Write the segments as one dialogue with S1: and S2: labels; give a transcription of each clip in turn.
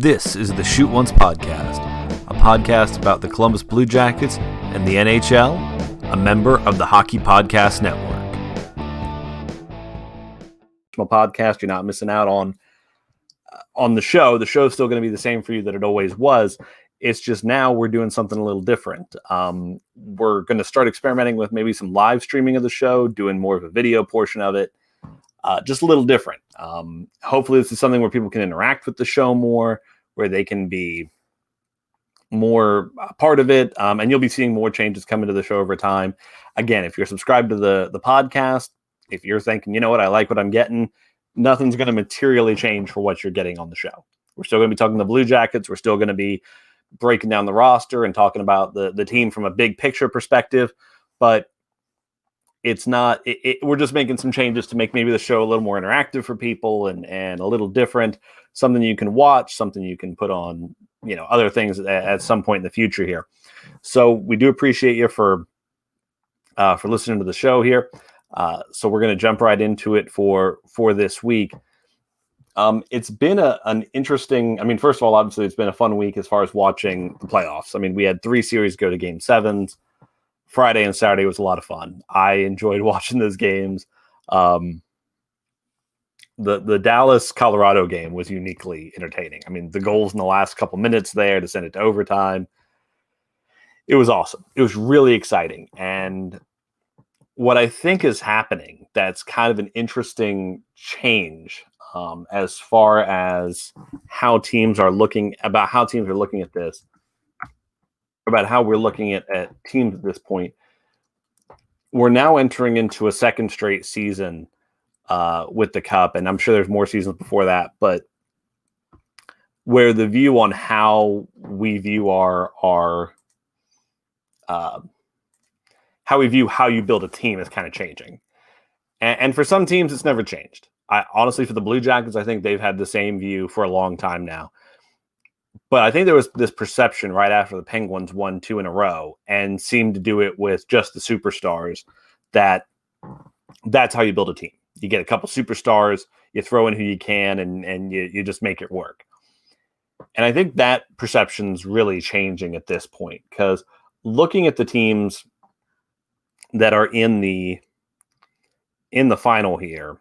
S1: This is the Shoot Once Podcast, a podcast about the Columbus Blue Jackets and the NHL, a member of the Hockey Podcast Network. Podcast, you're not missing out on the show. The show is still going to be the same for you that it always was. It's just now we're doing something a little different. We're going to start experimenting with maybe some live streaming of the show, doing more of a video portion of it. Just a little different. Hopefully this is something where people can interact with the show more, where they can be more part of it. And you'll be seeing more changes coming to the show over time. Again, if you're subscribed to the podcast, if you're thinking, you know what, I like what I'm getting, nothing's going to materially change for what you're getting on the show. We're still going to be talking the Blue Jackets. We're still going to be breaking down the roster and talking about the team from a big picture perspective, but it's not, we're just making some changes to make maybe the show a little more interactive for people and a little different, something you can watch, something you can put on, other things at some point in the future here. So we do appreciate you for listening to the show here. So we're going to jump right into it for this week. It's been an interesting, first of all, obviously it's been a fun week as far as watching the playoffs. We had 3 series go to game 7s. Friday and Saturday was a lot of fun. I enjoyed watching those games. The Dallas-Colorado game was uniquely entertaining. The goals in the last couple minutes there to send it to overtime, it was awesome. It was really exciting. And what I think is happening that's kind of an interesting change as far as how teams are looking at this, about how we're looking at teams at this point. We're now entering into a second straight season with the Cup, and I'm sure there's more seasons before that, but where the view on how we view how you build a team is kind of changing. And for some teams, it's never changed. Honestly, for the Blue Jackets, I think they've had the same view for a long time now. But I think there was this perception right after the Penguins won 2 in a row and seemed to do it with just the superstars that's how you build a team. You get a couple superstars, you throw in who you can, and you just make it work. And I think that perception's really changing at this point, because looking at the teams that are in the final here,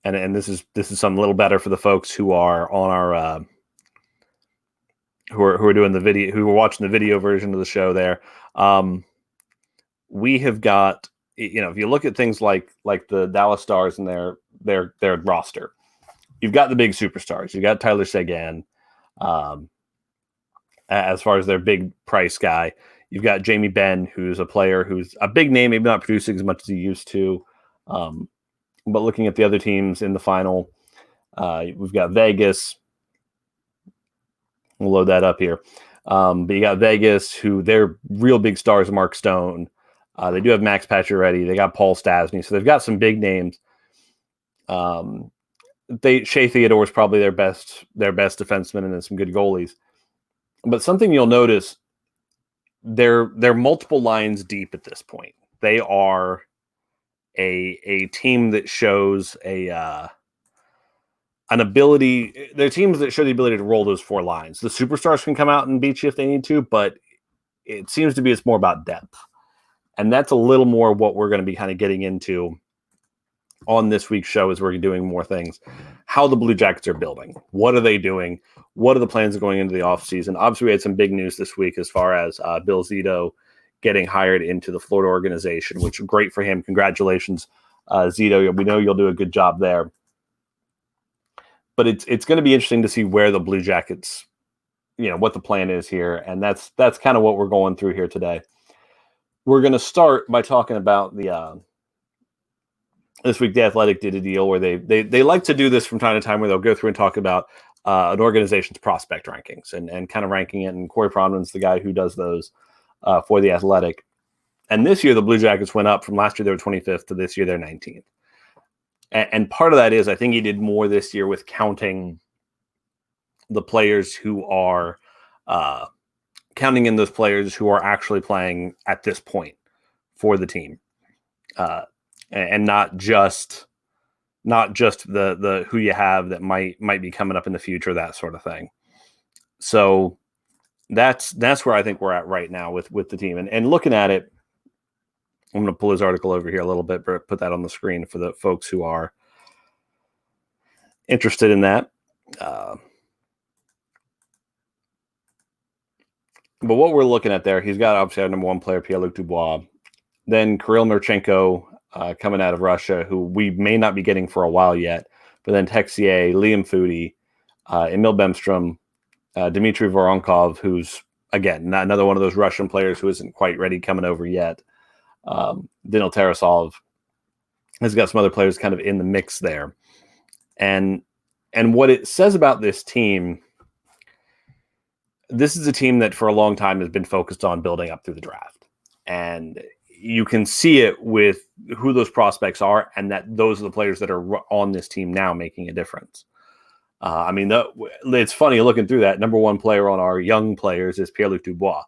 S1: and this is something a little better for the folks who are on our who are doing the video, who are watching the video version of the show there. We have got, if you look at things like the Dallas Stars and their roster, you've got the big superstars. You've got Tyler Seguin, as far as their big price guy. You've got Jamie Benn, who's a player who's a big name, maybe not producing as much as he used to. But looking at the other teams in the final, we've got Vegas. We'll load that up here. But you got Vegas, who their real big stars, Mark Stone. They do have Max Pacioretty. They got Paul Stastny. So they've got some big names. Shea Theodore is probably their best defenseman, and then some good goalies. But something you'll notice, they're multiple lines deep at this point. They are a team that shows an ability. They're teams that show the ability to roll those 4 lines. The superstars can come out and beat you if they need to, but it seems to be it's more about depth. And that's a little more what we're going to be kind of getting into on this week's show as we're doing more things. How the Blue Jackets are building. What are they doing? What are the plans going into the offseason? Obviously, we had some big news this week as far as Bill Zito getting hired into the Florida organization, which is great for him. Congratulations, Zito. We know you'll do a good job there. But it's going to be interesting to see where the Blue Jackets, what the plan is here. And that's kind of what we're going through here today. We're going to start by talking about this week. The Athletic did a deal where they like to do this from time to time, where they'll go through and talk about an organization's prospect rankings and kind of ranking it. And Corey Pronman's the guy who does those for the Athletic. And this year, the Blue Jackets went up from last year. They were 25th to this year. They're 19th. And part of that is, I think he did more this year with counting the players who are counting in those players who are actually playing at this point for the team. And not just not just the who you have that might be coming up in the future, that sort of thing. So that's where I think we're at right now with the team. And looking at it, I'm going to pull his article over here a little bit, but put that on the screen for the folks who are interested in that. But what we're looking at there, he's got obviously our number one player, Pierre-Luc Dubois. Then Kirill Marchenko coming out of Russia, who we may not be getting for a while yet. But then Texier, Liam Foudy, Emil Bemstrom, Dmitry Voronkov, who's, again, not another one of those Russian players who isn't quite ready coming over yet. Danil Tarasov has got some other players kind of in the mix there. And what it says about this team, this is a team that for a long time has been focused on building up through the draft. And you can see it with who those prospects are, and that those are the players that are on this team now making a difference. I mean, it's funny looking through that. Number one player on our young players is Pierre-Luc Dubois.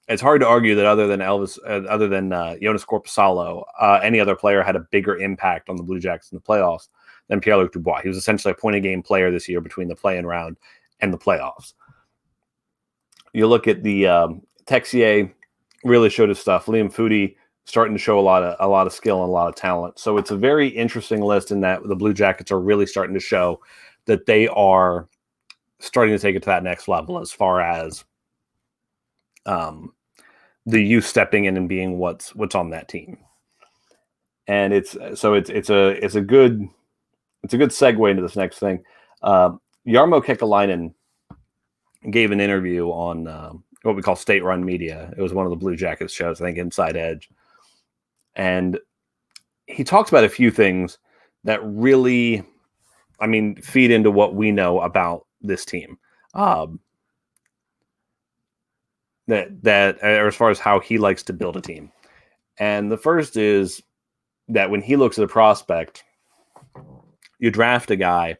S1: It's hard to argue that other than Jonas Korpisalo, any other player had a bigger impact on the Blue Jackets in the playoffs than Pierre-Luc Dubois. He was essentially a point-a-game player this year between the play-in round and the playoffs. You look at the Texier, really showed his stuff. Liam Foudy starting to show a lot of skill and a lot of talent. So it's a very interesting list in that the Blue Jackets are really starting to show that they are starting to take it to that next level as far as the youth stepping in and being what's on that team. And it's a good segue into this next thing. Jarmo Kekalainen gave an interview on what we call state-run media. It was one of the Blue Jackets shows, I think Inside Edge. And he talks about a few things that really, I mean, feed into what we know about this team. That as far as how he likes to build a team. And the first is that when he looks at a prospect, you draft a guy,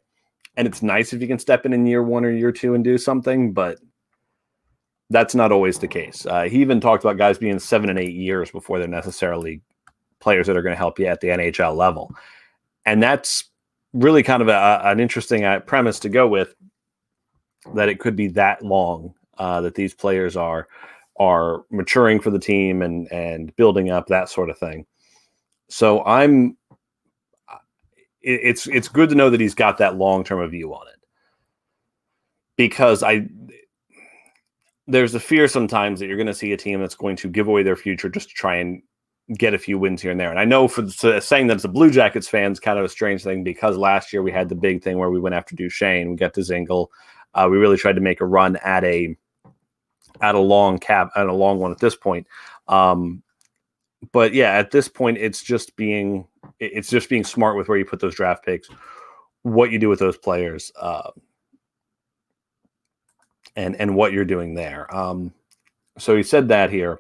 S1: and it's nice if you can step in year one or year two and do something, but that's not always the case. He even talked about guys being 7 and 8 years before they're necessarily players that are going to help you at the NHL level. And that's really kind of an interesting premise to go with, that it could be that long that these players are maturing for the team and building up, that sort of thing. So it's good to know that he's got that long-term view on it, because there's a fear sometimes that you're going to see a team that's going to give away their future just to try and get a few wins here and there. And I know saying that it's a Blue Jackets fans kind of a strange thing, because last year we had the big thing where we went after Duchesne, we got to Zingle. We really tried to make a run at a long one at this point. But yeah, at this point, it's just being smart with where you put those draft picks, what you do with those players, and what you're doing there. So he said that here.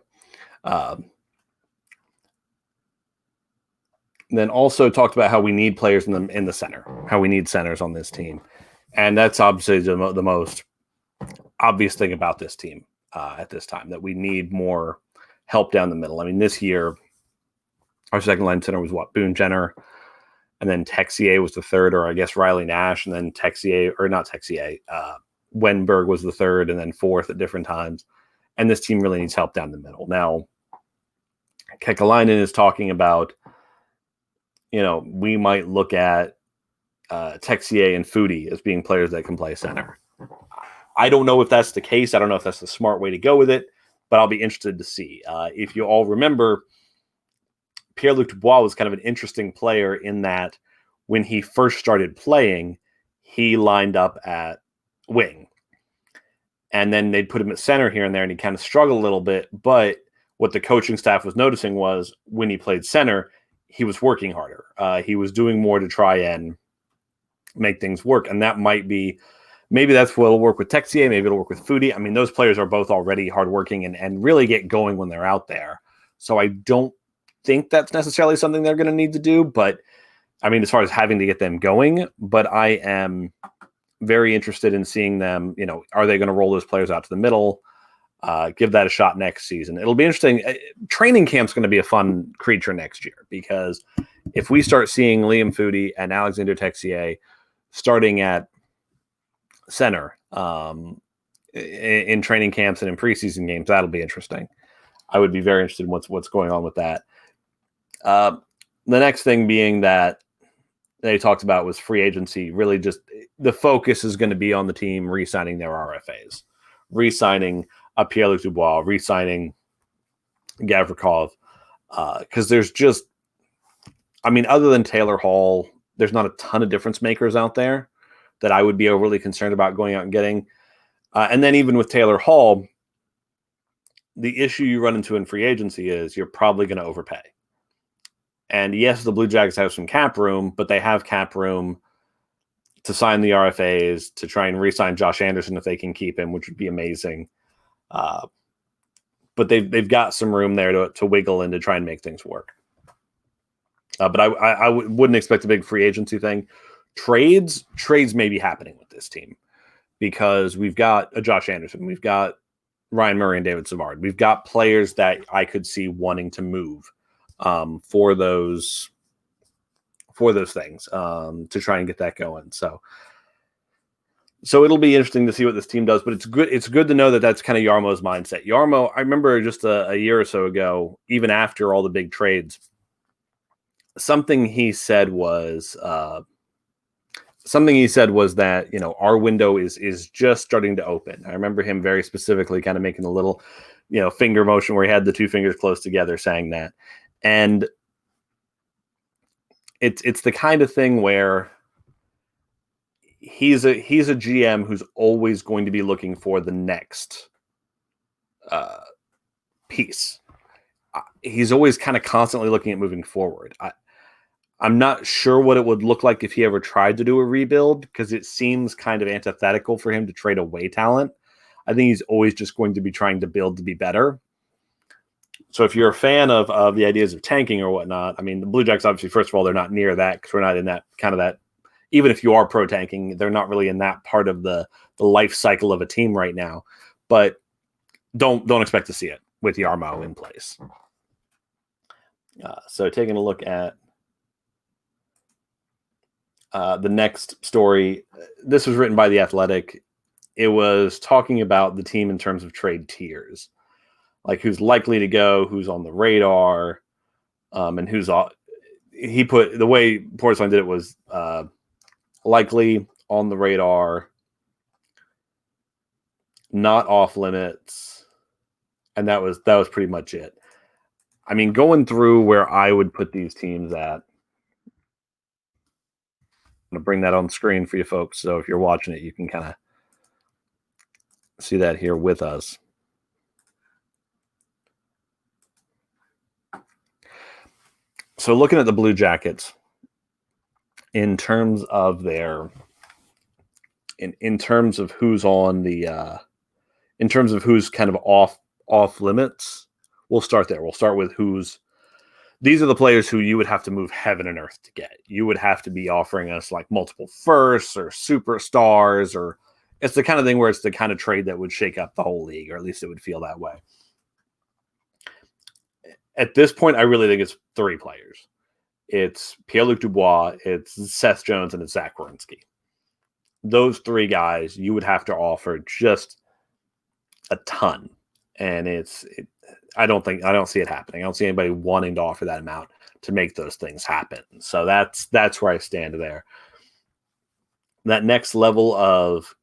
S1: Then also talked about how we need players in the center, how we need centers on this team. And that's obviously the most obvious thing about this team at this time, that we need more help down the middle. I mean, this year, our second line center was Boone Jenner, and then Texier was the third, or I guess Riley Nash, and then Wenberg was the third, and then fourth at different times. And this team really needs help down the middle. Now, Kekalainen is talking about, we might look at Texier and Foudy as being players that can play center. I don't know if that's the case. I don't know if that's the smart way to go with it, but I'll be interested to see. If you all remember, Pierre-Luc Dubois was kind of an interesting player in that when he first started playing, he lined up at wing. And then they'd put him at center here and there, and he kind of struggled a little bit. But what the coaching staff was noticing was when he played center, he was working harder. He was doing more to try and make things work. And that might be, maybe that's what will work with Texier. Maybe it'll work with Foudy. I mean, those players are both already hardworking and really get going when they're out there. So I don't think that's necessarily something they're going to need to do. But I mean, as far as having to get them going, but I am very interested in seeing them, are they going to roll those players out to the middle? Give that a shot next season. It'll be interesting. Training camp's going to be a fun creature next year, because if we start seeing Liam Foudy and Alexander Texier starting at center in training camps and in preseason games, that'll be interesting. I would be very interested in what's going on with that. The next thing being that they talked about was free agency. Really, just the focus is going to be on the team re-signing their RFAs, re-signing Pierre-Luc Dubois, re-signing Gavrikov, because there's just, I mean, other than Taylor Hall, there's not a ton of difference makers out there that I would be overly concerned about going out and getting. And then even with Taylor Hall, the issue you run into in free agency is you're probably going to overpay. And yes, the Blue Jackets have some cap room, but they have cap room to sign the RFAs, to try and re-sign Josh Anderson if they can keep him, which would be amazing. But they've got some room there to wiggle in to try and make things work. But I wouldn't expect a big free agency thing. Trades may be happening with this team because we've got a Josh Anderson, we've got Ryan Murray and David Savard. We've got players that I could see wanting to move for those things to try and get that going. So it'll be interesting to see what this team does, but it's good to know that that's kind of Jarmo's mindset. Jarmo, I remember just a year or so ago, even after all the big trades, something he said was that, you know, our window is just starting to open. I remember him very specifically kind of making a little, you know, finger motion where he had the two fingers close together saying that. And it's the kind of thing where he's a GM who's always going to be looking for the next piece. He's always kind of constantly looking at moving forward. I'm not sure what it would look like if he ever tried to do a rebuild, because it seems kind of antithetical for him to trade away talent. I think he's always just going to be trying to build to be better. So if you're a fan of the ideas of tanking or whatnot, I mean, the Blue Jackets, obviously, first of all, they're not near that because we're not in that kind of that. Even if you are pro tanking, they're not really in that part of the life cycle of a team right now. But don't expect to see it with Jarmo in place. So taking a look at the next story, this was written by The Athletic. It was talking about the team in terms of trade tiers, like who's likely to go, who's on the radar, and who's off. He put, the way Portsline did it was likely, on the radar, not off limits, and that was pretty much it. I mean, going through where I would put these teams at, I'm going to bring that on screen for you folks. So if you're watching it, you can kind of see that here with us. So looking at the Blue Jackets in terms of their, in terms of who's on the, in terms of who's kind of off limits, we'll start there. We'll start with these are the players who you would have to move heaven and earth to get. You would have to be offering us like multiple firsts or superstars, or it's the kind of thing where it's the kind of trade that would shake up the whole league, or at least it would feel that way. At this point, I really think it's three players. It's Pierre-Luc Dubois, it's Seth Jones, and it's Zach Werenski. Those three guys you would have to offer just a ton. And I don't see it happening. I don't see anybody wanting to offer that amount to make those things happen. So that's where I stand there. That next level of,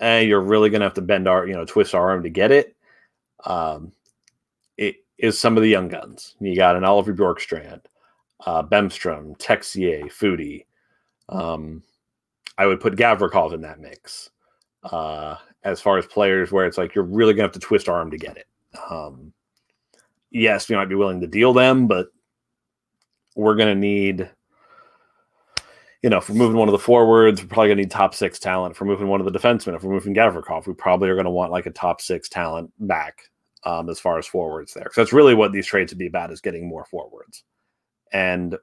S1: you're really going to have to bend twist our arm to get it. It is some of the young guns. You got an Oliver Bjorkstrand, Bemstrom, Texier, Foudy. I would put Gavrikov in that mix. As far as players where it's like you're really going to have to twist our arm to get it. Yes, we might be willing to deal them, but we're going to need, if we're moving one of the forwards, we're probably going to need top six talent. If we're moving one of the defensemen, if we're moving Gavrikov, we probably are going to want like a top six talent back as far as forwards there. Because that's really what these trades would be about, is getting more forwards. And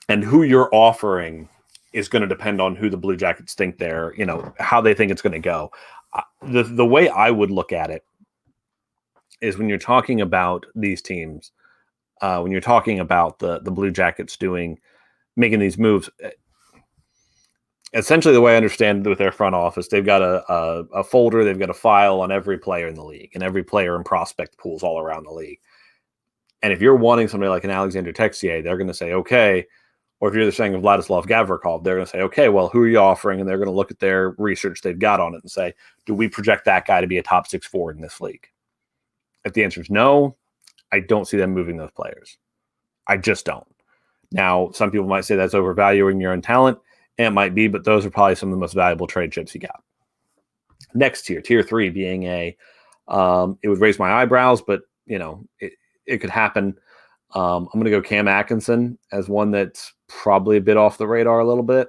S1: who you're offering is going to depend on who the Blue Jackets think they're, how they think it's going to go. The way I would look at it is when you're talking about these teams, when you're talking about the Blue Jackets making these moves. Essentially, the way I understand it with their front office, they've got a folder, they've got a file on every player in the league and every player in prospect pools all around the league. And if you're wanting somebody like an Alexander Texier, they're going to say, okay. Or if you're saying of Vladislav Gavrikov, they're going to say, okay, well, who are you offering? And they're going to look at their research they've got on it and say, do we project that guy to be a top 6 forward in this league? If the answer is no, I don't see them moving those players. I just don't. Now, some people might say that's overvaluing your own talent. And it might be, but those are probably some of the most valuable trade chips you got. Next tier 3 being it would raise my eyebrows, but it could happen. I'm going to go Cam Atkinson as one that's probably a bit off the radar a little bit.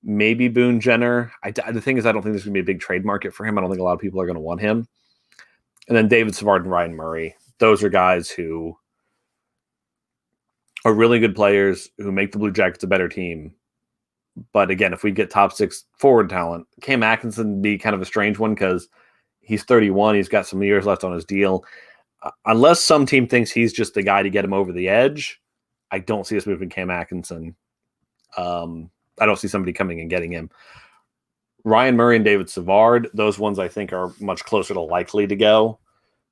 S1: Maybe Boone Jenner. The thing is, I don't think there's going to be a big trade market for him. I don't think a lot of people are going to want him. And then David Savard and Ryan Murray. Those are guys who are really good players who make the Blue Jackets a better team. But again, if we get top 6 forward talent, Cam Atkinson would be kind of a strange one because he's 31. He's got some years left on his deal. Unless some team thinks he's just the guy to get him over the edge, I don't see us moving Cam Atkinson. I don't see somebody coming and getting him. Ryan Murray and David Savard, those ones I think are much closer to likely to go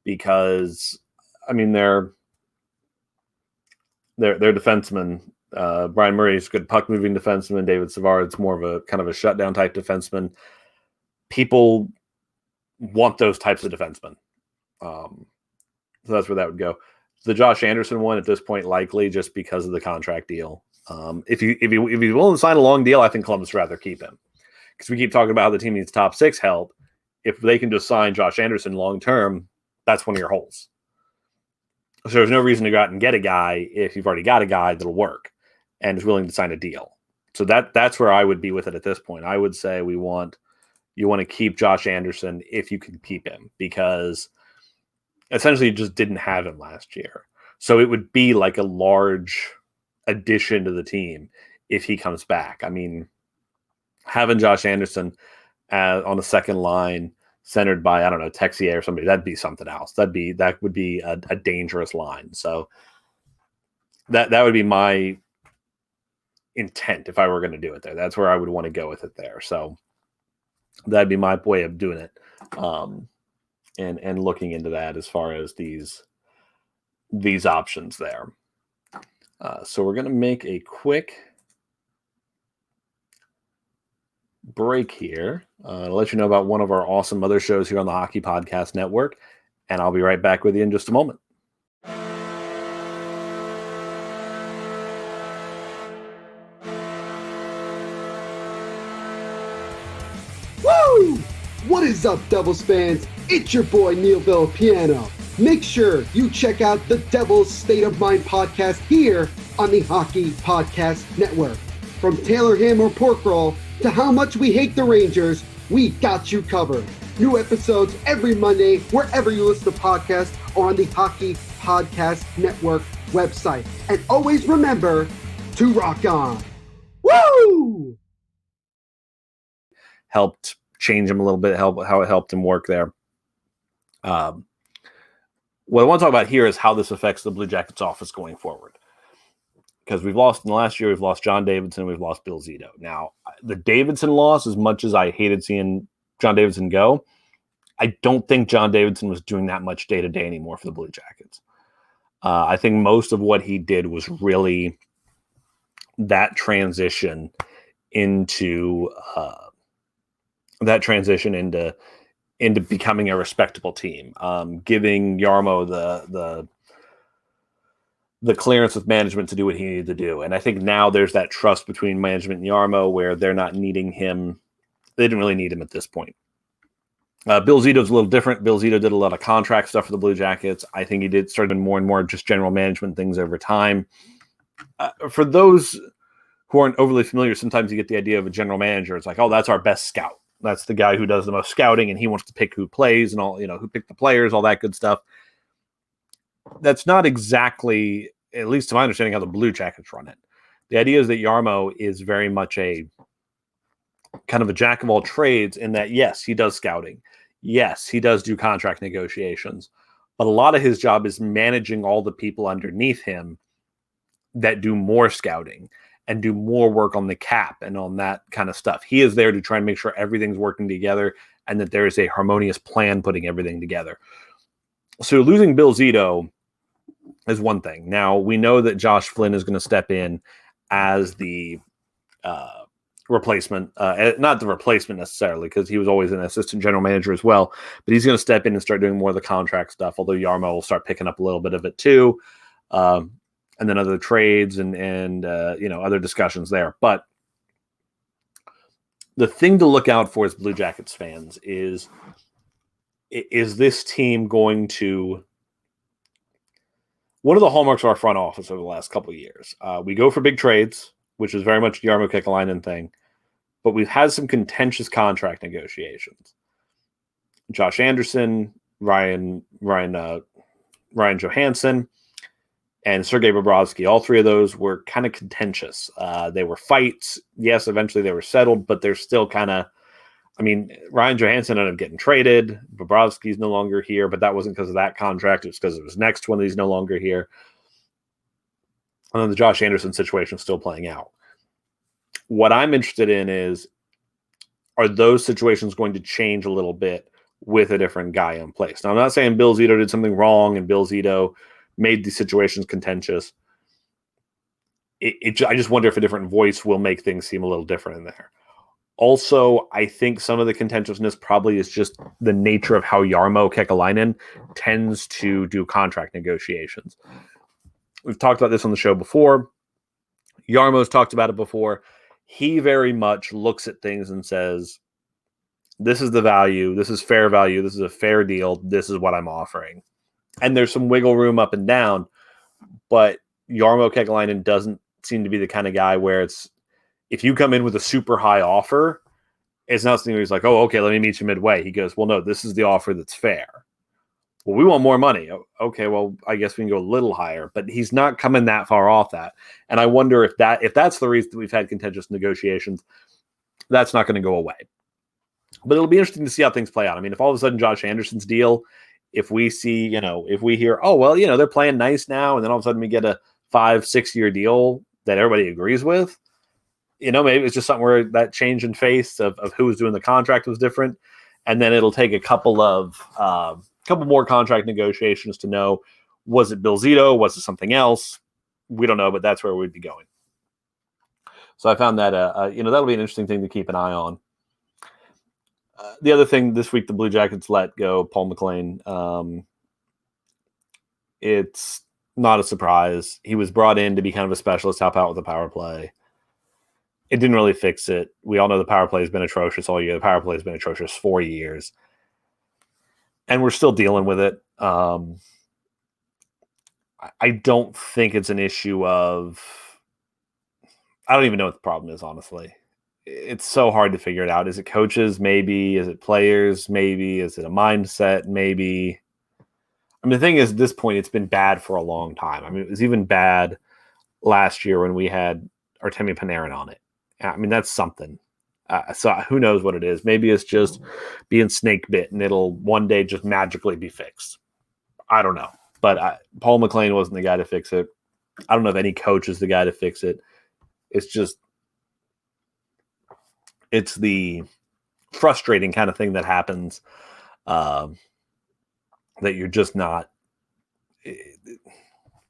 S1: because, they're defensemen. Brian Murray is a good puck moving defenseman. David Savard's more of a kind of a shutdown type defenseman. People want those types of defensemen. So that's where that would go. The Josh Anderson one at this point, likely just because of the contract deal. If he's willing to sign a long deal, I think Columbus would rather keep him because we keep talking about how the team needs top 6 help. If they can just sign Josh Anderson long term, that's one of your holes. So there's no reason to go out and get a guy if you've already got a guy that'll work and is willing to sign a deal. So that's where I would be with it at this point. I would say you want to keep Josh Anderson if you can keep him because essentially you just didn't have him last year. So it would be like a large addition to the team if he comes back. Having Josh Anderson on the second line centered by, I don't know, Texier or somebody, that'd be something else. That would be a dangerous line. So that would be my intent if I were going to do it there. That's where I would want to go with it there. So that'd be my way of doing it. And looking into that as far as these options there. So we're going to make a quick break here to let you know about one of our awesome other shows here on the Hockey Podcast Network. And I'll be right back with you in just a moment.
S2: Woo! What is up, Devils fans? It's your boy, Neil Villapiano. Make sure you check out the Devils State of Mind podcast here on the Hockey Podcast Network. From Taylor Ham or Pork Roll to how much we hate the Rangers, we got you covered. New episodes every Monday, wherever you listen to podcasts or on the Hockey Podcast Network website. And always remember to rock on. Woo!
S1: Helped change him a little bit, how it helped him work there. What I want to talk about here is how this affects the Blue Jackets office going forward. Because in the last year, we've lost John Davidson, we've lost Bill Zito. Now, the Davidson loss, as much as I hated seeing John Davidson go, I don't think John Davidson was doing that much day-to-day anymore for the Blue Jackets. I think most of what he did was really that transition into becoming a respectable team, giving Jarmo the clearance with management to do what he needed to do. And I think now there's that trust between management and Jarmo where they're not needing him. They didn't really need him at this point. Bill Zito's a little different. Bill Zito did a lot of contract stuff for the Blue Jackets. I think he started more and more just general management things over time. For those who aren't overly familiar, sometimes you get the idea of a general manager. It's like, oh, that's our best scout. That's the guy who does the most scouting and he wants to pick who plays and all, who pick the players, all that good stuff. That's not exactly, at least to my understanding, how the Blue Jackets run it. The idea is that Jarmo is very much a kind of a jack of all trades in that, yes, he does scouting. Yes, he does do contract negotiations. But a lot of his job is managing all the people underneath him that do more scouting and do more work on the cap and on that kind of stuff. He is there to try and make sure everything's working together and that there is a harmonious plan putting everything together. So losing Bill Zito is one thing. Now, we know that Josh Flynn is going to step in as the replacement, not the replacement necessarily, because he was always an assistant general manager as well, but he's going to step in and start doing more of the contract stuff, although Jarmo will start picking up a little bit of it too. And then other trades and other discussions there. But the thing to look out for as Blue Jackets fans is this team going to... One of the hallmarks of our front office over the last couple of years, we go for big trades, which is very much the Jarmo Kekalainen thing, but we've had some contentious contract negotiations. Josh Anderson, Ryan Johansson, and Sergei Bobrovsky, all three of those were kind of contentious. They were fights. Yes, eventually they were settled, but they're still kind of... Ryan Johansson ended up getting traded. Bobrovsky's no longer here, but that wasn't because of that contract. It was because of his next one that he's no longer here. And then the Josh Anderson situation is still playing out. What I'm interested in is, are those situations going to change a little bit with a different guy in place? Now, I'm not saying Bill Zito did something wrong and Bill Zito made these situations contentious. I just wonder if a different voice will make things seem a little different in there. Also, I think some of the contentiousness probably is just the nature of how Jarmo Kekalainen tends to do contract negotiations. We've talked about this on the show before. Jarmo's talked about it before. He very much looks at things and says, this is the value, this is fair value, this is a fair deal, this is what I'm offering. And there's some wiggle room up and down, but Jarmo Kekalainen doesn't seem to be the kind of guy where it's, if you come in with a super high offer, it's not something where he's like, oh, okay, let me meet you midway. He goes, well, no, this is the offer that's fair. Well, we want more money. Okay, well, I guess we can go a little higher, but he's not coming that far off that. And I wonder if that's the reason that we've had contentious negotiations, that's not going to go away. But it'll be interesting to see how things play out. If all of a sudden Josh Anderson's deal, if we see, if we hear, oh, well, they're playing nice now, and then all of a sudden we get a 5-6 year deal that everybody agrees with, maybe it's just something where that change in face of who was doing the contract was different. And then it'll take a couple more contract negotiations to know, was it Bill Zito? Was it something else? We don't know, but that's where we'd be going. So I found that, that'll be an interesting thing to keep an eye on. The other thing this week, the Blue Jackets let go Paul McLean. It's not a surprise. He was brought in to be kind of a specialist, help out with the power play. It didn't really fix it. We all know the power play has been atrocious all year. The power play has been atrocious 4 years. And we're still dealing with it. I don't think it's an issue of... I don't even know what the problem is, honestly. It's so hard to figure it out. Is it coaches? Maybe. Is it players? Maybe. Is it a mindset? Maybe. The thing is, at this point, it's been bad for a long time. It was even bad last year when we had Artemi Panarin on it. That's something. So who knows what it is? Maybe it's just being snake bit and it'll one day just magically be fixed. I don't know. But Paul McLean wasn't the guy to fix it. I don't know if any coach is the guy to fix it. It's the frustrating kind of thing that happens that you're just not.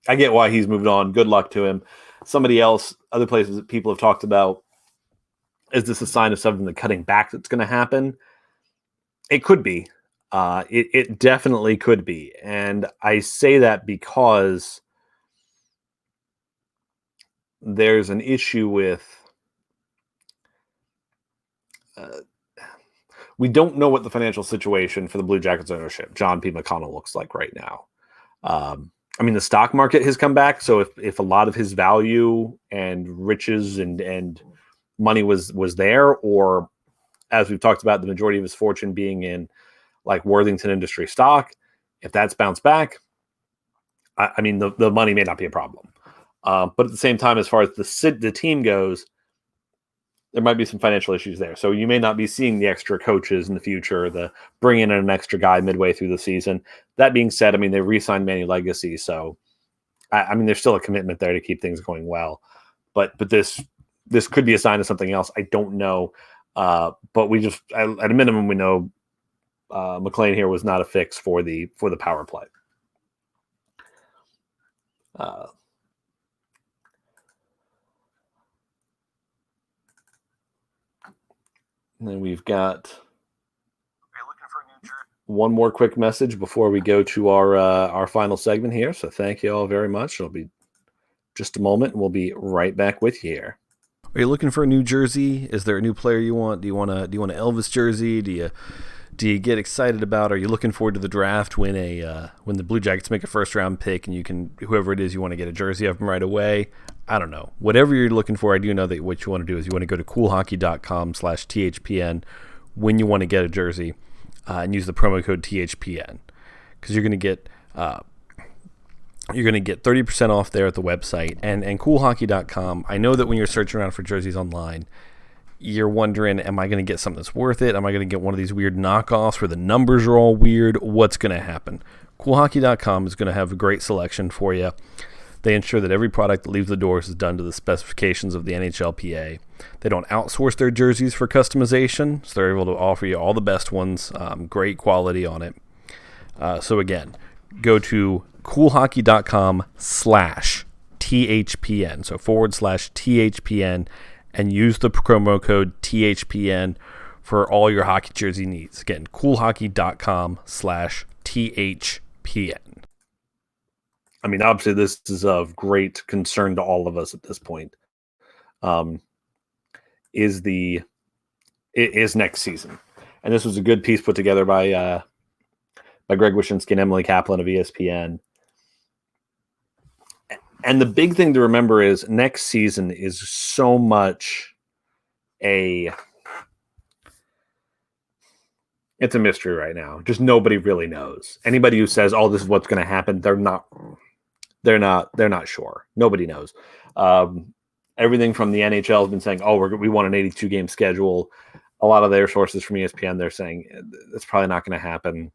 S1: I get why he's moved on. Good luck to him. Somebody else, other places that people have talked about, is this a sign of something, the cutting back that's going to happen? It could be. It definitely could be. And I say that because there's an issue with we don't know what the financial situation for the Blue Jackets ownership, John P. McConnell, looks like right now. The stock market has come back. So if a lot of his value and riches and money was there, or as we've talked about, the majority of his fortune being in like Worthington Industry stock, if that's bounced back, the money may not be a problem. But at the same time, as far as the team goes, there might be some financial issues there. So you may not be seeing the extra coaches in the future, the bringing in an extra guy midway through the season. That being said, I mean, they re-signed Manny Legacy. So, I mean, there's still a commitment there to keep things going well. But this could be a sign of something else. I don't know. But we just, at a minimum, we know McLean here was not a fix for the power play. And then we've got one more quick message before we go to our final segment here. So thank you all very much. It'll be just a moment, and we'll be right back with you here.
S3: Are you looking for a new jersey? Is there a new player you want? Do you want an Elvis jersey? Do you get excited about? Are you looking forward to the draft when the Blue Jackets make a first round pick and you can, whoever it is, you want to get a jersey of them right away? I don't know. Whatever you're looking for, I do know that what you want to do is you want to go to coolhockey.com/THPN when you want to get a jersey and use the promo code THPN, because you're going to get 30% off there at the website and coolhockey.com. I know that when you're searching around for jerseys online, you're wondering, am I going to get something that's worth it? Am I going to get one of these weird knockoffs where the numbers are all weird? What's going to happen? Coolhockey.com is going to have a great selection for you. They ensure that every product that leaves the doors is done to the specifications of the NHLPA. They don't outsource their jerseys for customization, so they're able to offer you all the best ones, great quality on it. So again, go to coolhockey.com/THPN, so /THPN, and use the promo code THPN for all your hockey jersey needs. Again, coolhockey.com/THPN.
S1: I mean, obviously, this is of great concern to all of us at this point. Is next season, and this was a good piece put together by Greg Wyshynski and Emily Kaplan of ESPN. And the big thing to remember is next season is so much it's a mystery right now. Just nobody really knows. Anybody who says, "Oh, this is what's going to happen," they're not sure. Nobody knows. Everything from the NHL has been saying, "Oh, we want an 82 game schedule." A lot of their sources from ESPN, they're saying it's probably not going to happen.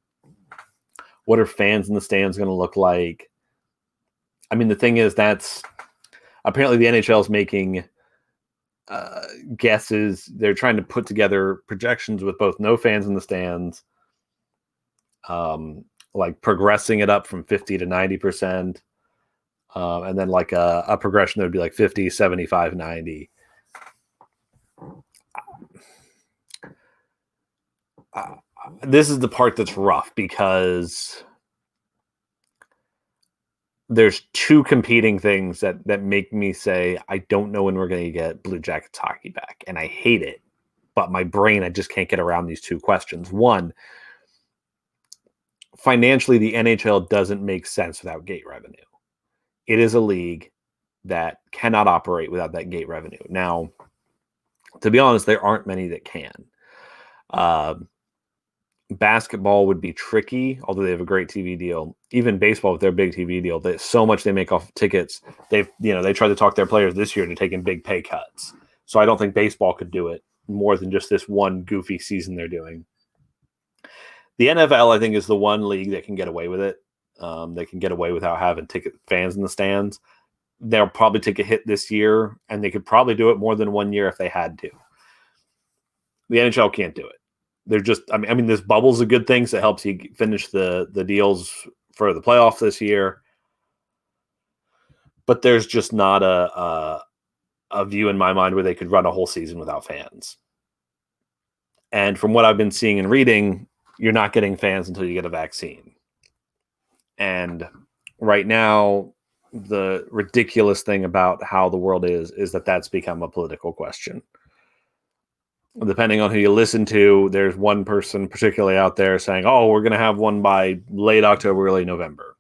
S1: What are fans in the stands going to look like? I mean, the thing is, that's apparently the NHL is making guesses. They're trying to put together projections with both no fans in the stands, like progressing it up from 50 to 90%. And then like a progression that would be like 50, 75, 90. This is the part that's rough because there's two competing things that make me say, I don't know when we're going to get Blue Jackets hockey back. And I hate it, but my brain, I just can't get around these two questions. One, financially, the NHL doesn't make sense without gate revenue. It is a league that cannot operate without that gate revenue. Now, to be honest, there aren't many that can. Basketball would be tricky, although they have a great TV deal. Even baseball with their big TV deal, so much they make off tickets. They tried to talk their players this year to taking big pay cuts. So I don't think baseball could do it more than just this one goofy season they're doing. The NFL, I think, is the one league that can get away with it. They can get away without having fans in the stands. They'll probably take a hit this year, and they could probably do it more than 1 year if they had to. The NHL can't do it. They're just, I mean, this bubble's a good thing, so it helps you finish the deals for the playoffs this year. But there's just not a view in my mind where they could run a whole season without fans. And from what I've been seeing and reading, you're not getting fans until you get a vaccine. And right now, the ridiculous thing about how the world is that that's become a political question. Depending on who you listen to, there's one person particularly out there saying, "Oh, we're going to have one by late October, early November."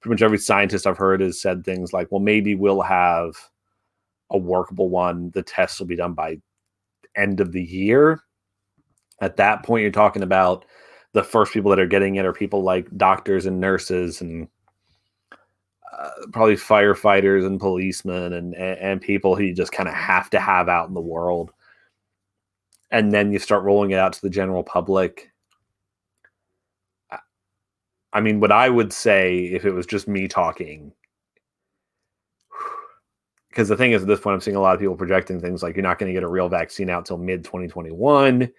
S1: Pretty much every scientist I've heard has said things like, "Well, maybe we'll have a workable one. The tests will be done by end of the year." At that point, you're talking about the first people that are getting it are people like doctors and nurses, and probably firefighters and policemen and people who you just kind of have to have out in the world. And then you start rolling it out to the general public. I mean, what I would say if it was just me talking, because the thing is, at this point, I'm seeing a lot of people projecting things like you're not going to get a real vaccine out till mid-2021.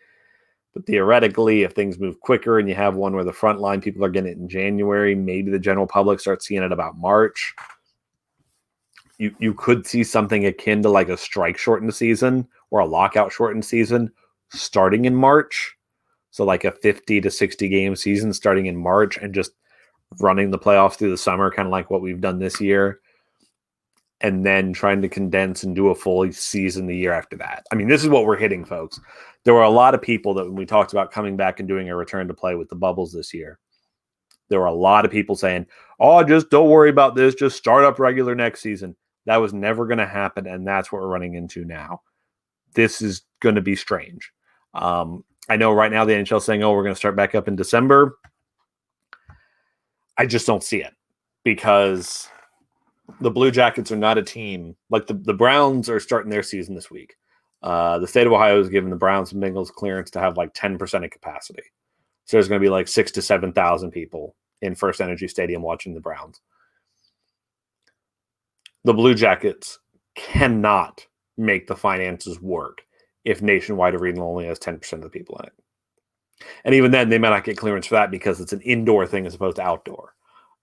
S1: But theoretically, if things move quicker and you have one where the frontline people are getting it in January, maybe the general public starts seeing it about March. You could see something akin to like a strike shortened season or a lockout shortened season starting in March. So like a 50 to 60 game season starting in March and just running the playoffs through the summer, kind of like what we've done this year. And then trying to condense and do a full season the year after that. I mean, this is what we're hitting, folks. There were a lot of people that when we talked about coming back and doing a return to play with the bubbles this year, there were a lot of people saying, oh, just don't worry about this. Just start up regular next season. That was never going to happen. And that's what we're running into now. This is going to be strange. I know right now the NHL is saying, oh, we're going to start back up in December. I just don't see it because the Blue Jackets are not a team. Like the Browns are starting their season this week. The state of Ohio has given the Browns and Bengals clearance to have like 10% of capacity. So there's going to be like 6,000 to 7,000 people in First Energy Stadium watching the Browns. The Blue Jackets cannot make the finances work if Nationwide Arena only has 10% of the people in it. And even then, they might not get clearance for that because it's an indoor thing as opposed to outdoor.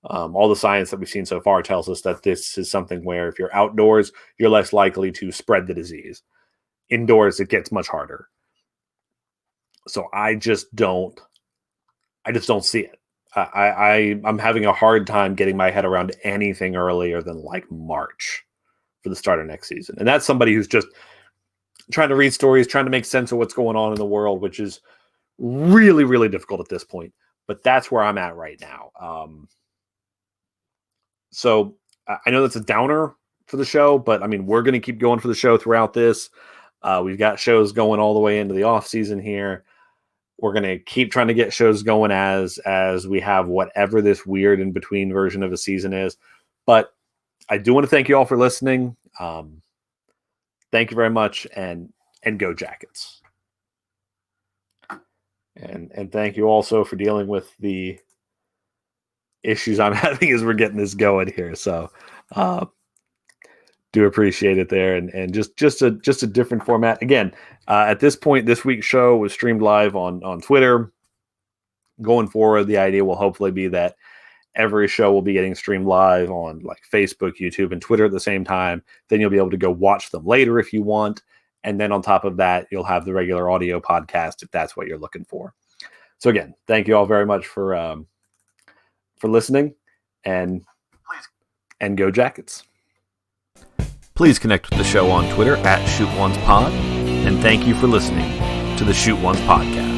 S1: All the science that we've seen so far tells us that this is something where if you're outdoors, you're less likely to spread the disease. Indoors, it gets much harder. So I just don't see it. I'm having a hard time getting my head around anything earlier than like March for the start of next season. And that's somebody who's just trying to read stories, trying to make sense of what's going on in the world, which is really, really difficult at this point. But that's where I'm at right now. So I know that's a downer for the show, but I mean, we're going to keep going for the show throughout this. We've got shows going all the way into the off season here. We're going to keep trying to get shows going as we have whatever this weird in between version of a season is. But I do want to thank you all for listening. Thank you very much, and go Jackets. And thank you also for dealing with the issues I'm having as we're getting this going here. So do appreciate it there, and just a different format. Again, at this point, this week's show was streamed live on Twitter. Going forward, the idea will hopefully be that every show will be getting streamed live on like Facebook, YouTube, and Twitter at the same time. Then you'll be able to go watch them later if you want. And then on top of that, you'll have the regular audio podcast if that's what you're looking for. So again, thank you all very much for listening, and go Jackets. Please connect with the show on Twitter at ShootOnesPod, and thank you for listening to the Shoot Ones Podcast.